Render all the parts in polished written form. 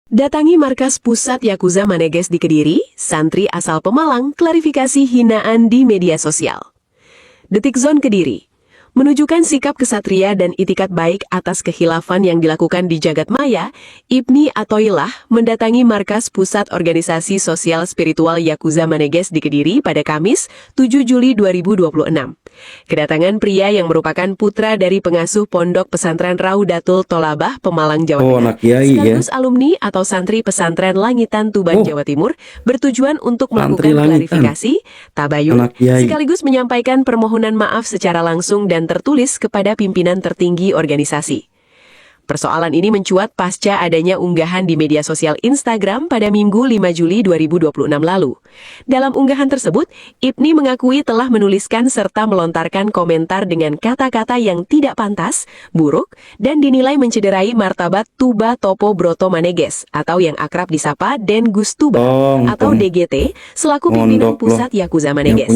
Datangi markas pusat Yakuza Maneges di Kediri, santri asal Pemalang klarifikasi hinaan di media sosial. Detik Zone Kediri menunjukkan sikap kesatria dan itikat baik atas kekhilafan yang dilakukan di jagat maya. Ibni Athoillah mendatangi markas pusat organisasi sosial spiritual Yakuza Maneges di Kediri pada Kamis, 7 Juli 2026. Kedatangan pria yang merupakan putra dari pengasuh Pondok Pesantren Raudatul Tholabah, Pemalang, Jawa Tengah, anak kiai ya. sekaligus alumni atau santri pesantren Langitan, Tuban, Jawa Timur, bertujuan untuk Santri melakukan Langitan. klarifikasi, tabayun, Anak kiai. sekaligus menyampaikan permohonan maaf secara langsung dan tertulis kepada pimpinan tertinggi organisasi. Persoalan ini mencuat pasca adanya unggahan di media sosial Instagram pada Minggu 5 Juli 2026 lalu. Dalam unggahan tersebut, Ibni mengakui telah menuliskan serta melontarkan komentar dengan kata-kata yang tidak pantas, buruk, dan dinilai mencederai martabat Tuba Topo Broto Maneges atau yang akrab disapa Den Gus Tuba atau DGT selaku pimpinan pusat Yakuza Maneges.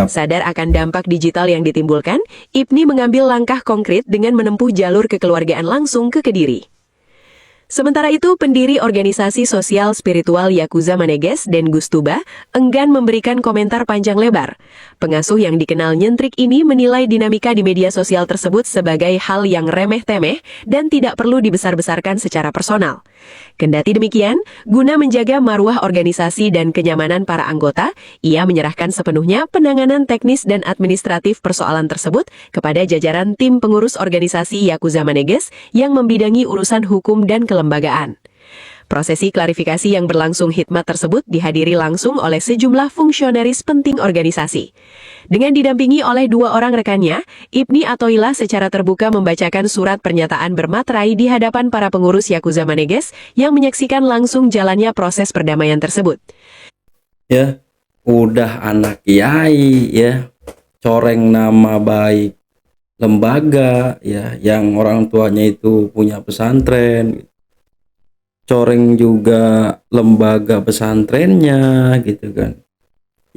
Sadar akan dampak digital yang ditimbulkan, Ibni mengambil langkah konkret dengan menempuh jalur kekeluargaan langsung ke Kediri. Sementara itu, pendiri organisasi sosial spiritual Yakuza Maneges, Den Gus Tuba, enggan memberikan komentar panjang lebar. Pengasuh yang dikenal nyentrik ini menilai dinamika di media sosial tersebut sebagai hal yang remeh-temeh dan tidak perlu dibesar-besarkan secara personal. Kendati demikian, guna menjaga marwah organisasi dan kenyamanan para anggota, ia menyerahkan sepenuhnya penanganan teknis dan administratif persoalan tersebut kepada jajaran tim pengurus organisasi Yakuza Maneges yang membidangi urusan hukum dan kelembagaan. Prosesi klarifikasi yang berlangsung hikmat tersebut dihadiri langsung oleh sejumlah fungsionaris penting organisasi. Dengan didampingi oleh dua orang rekannya, Ibni Athoillah secara terbuka membacakan surat pernyataan bermaterai di hadapan para pengurus Yakuza Maneges yang menyaksikan langsung jalannya proses perdamaian tersebut. Ya, udah anak kiai ya, coreng nama baik lembaga ya, yang orang tuanya itu punya pesantren, coreng juga lembaga pesantrennya gitu kan.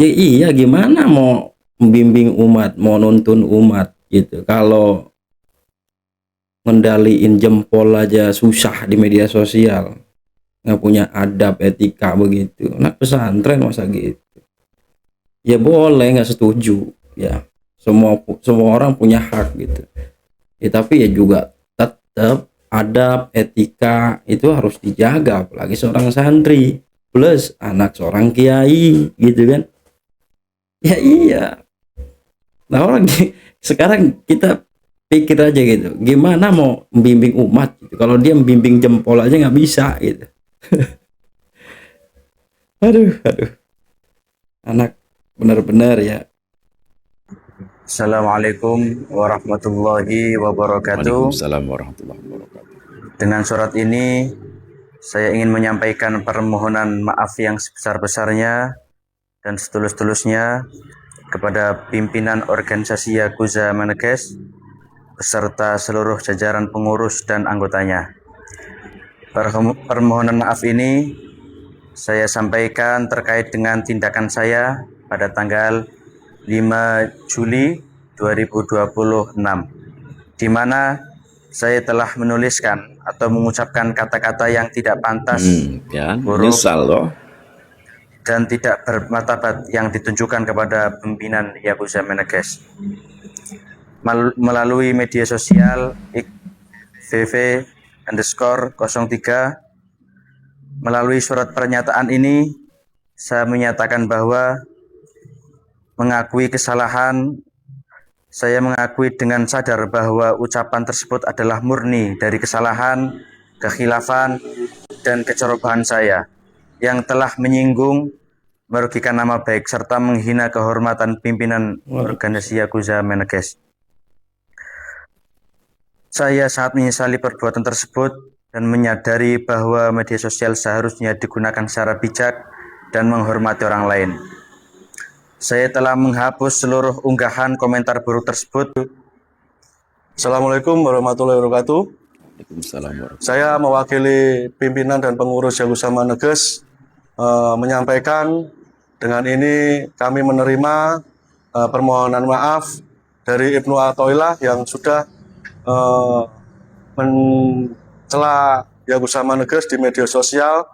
Ya iya, gimana mau membimbing umat, mau nuntun umat gitu, kalau ngendaliin jempol aja susah di media sosial, nggak punya adab etika begitu. Anak pesantren masa gitu? Ya boleh nggak setuju ya, semua orang punya hak gitu ya, tapi ya juga tetap adab etika itu harus dijaga, apalagi seorang santri plus anak seorang kiai gitu kan. Ya iya, nah orang sekarang kita pikir aja gitu, gimana mau membimbing umat gitu, kalau dia membimbing jempol aja nggak bisa gitu. aduh anak benar-benar ya. Assalamualaikum warahmatullahi wabarakatuh. Waalaikumsalam warahmatullahi wabarakatuh. Dengan surat ini, saya ingin menyampaikan permohonan maaf yang sebesar-besarnya dan setulus-tulusnya kepada pimpinan organisasi Yakuza Maneges beserta seluruh jajaran pengurus dan anggotanya. Permohonan maaf ini saya sampaikan terkait dengan tindakan saya pada tanggal 5 Juli 2026, di mana saya telah menuliskan atau mengucapkan kata-kata yang tidak pantas, buruk, dan tidak bermartabat yang ditunjukkan kepada pimpinan Yakuza Maneges. Melalui media sosial VV_03, melalui surat pernyataan ini, saya menyatakan bahwa mengakui kesalahan, saya mengakui dengan sadar bahwa ucapan tersebut adalah murni dari kesalahan, kekhilafan, dan kecerobohan saya yang telah menyinggung, merugikan nama baik, serta menghina kehormatan pimpinan organisasi Yakuza Maneges. Saya sangat menyesali perbuatan tersebut dan menyadari bahwa media sosial seharusnya digunakan secara bijak dan menghormati orang lain. Saya telah menghapus seluruh unggahan komentar buruk tersebut. Assalamualaikum warahmatullahi wabarakatuh. Saya mewakili pimpinan dan pengurus Yakuza Maneges menyampaikan dengan ini kami menerima permohonan maaf dari Ibnu Athoillah yang sudah mencela Yagusama Neges di media sosial.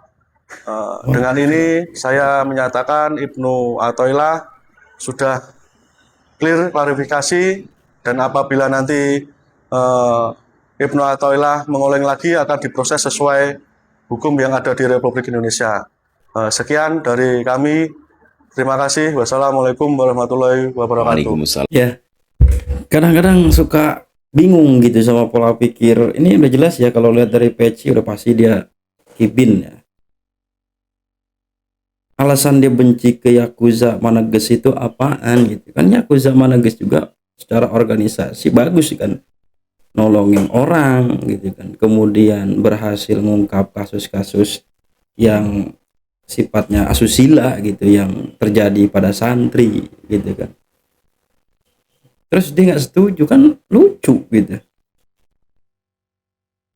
Dengan ini saya menyatakan Ibnu Athaillah sudah clear klarifikasi, dan apabila nanti Ibnu Athaillah mengoleng lagi akan diproses sesuai hukum yang ada di Republik Indonesia. Sekian dari kami. Terima kasih. Wassalamualaikum warahmatullahi wabarakatuh. Ya, kadang-kadang suka bingung gitu sama pola pikir. Ini udah jelas ya, kalau lihat dari peci udah pasti dia kibin ya. Alasan dia benci ke Yakuza Manages itu apaan gitu kan? Yakuza Manages juga secara organisasi bagus kan, nolongin orang gitu kan, kemudian berhasil mengungkap kasus-kasus yang sifatnya asusila gitu yang terjadi pada santri gitu kan. Terus dia nggak setuju kan, lucu gitu.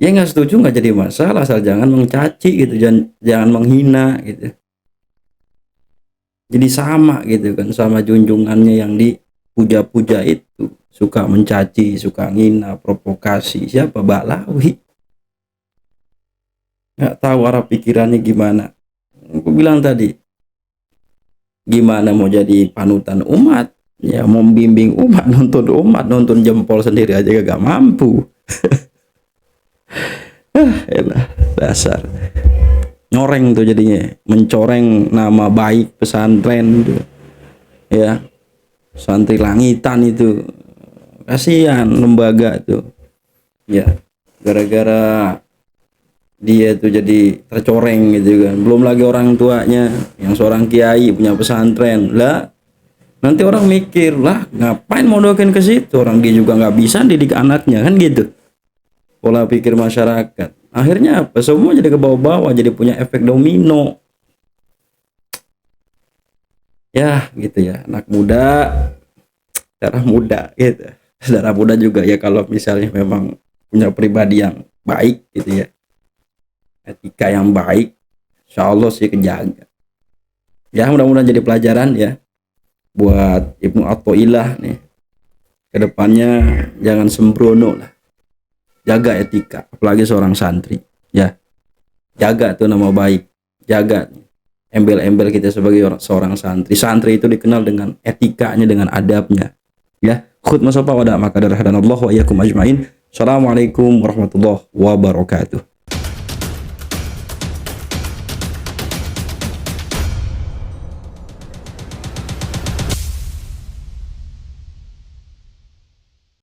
Ya nggak setuju nggak jadi masalah, asal jangan mencaci gitu, jangan menghina gitu. Jadi sama gitu kan, sama junjungannya yang dipuja-puja itu, suka mencaci, suka ngina, provokasi. Siapa? Ba'lawi. Nggak tahu arah pikirannya gimana. Aku bilang tadi, gimana mau jadi panutan umat, ya mau bimbing umat, nonton jempol sendiri aja gak mampu. Elah, dasar nyoreng tuh jadinya, mencoreng nama baik pesantren tuh. Ya, santri langitan itu, kasihan lembaga tuh ya, gara-gara dia tuh jadi tercoreng gitu kan. Belum lagi orang tuanya yang seorang kiai punya pesantren lah, nanti orang mikir lah ngapain mau doain ke situ, orang dia juga nggak bisa didik anaknya kan gitu. Pola pikir masyarakat akhirnya apa, semua jadi ke bawah-bawah, jadi punya efek domino ya gitu ya. Anak muda, darah muda gitu, darah muda juga ya, kalau misalnya memang punya pribadi yang baik gitu ya, etika yang baik, insya Allah sih kejaga ya. Mudah-mudahan jadi pelajaran ya buat Ibnu Athaillah nih, kedepannya jangan sembrono lah, jaga etika, apalagi seorang santri ya, jaga tuh nama baik, jaga embel-embel kita sebagai seorang santri. Santri itu dikenal dengan etikanya, dengan adabnya ya. Khutbah sopa wada maka darah dan Allah wa iyyakum ajmain. Assalamualaikum warahmatullahi wabarakatuh.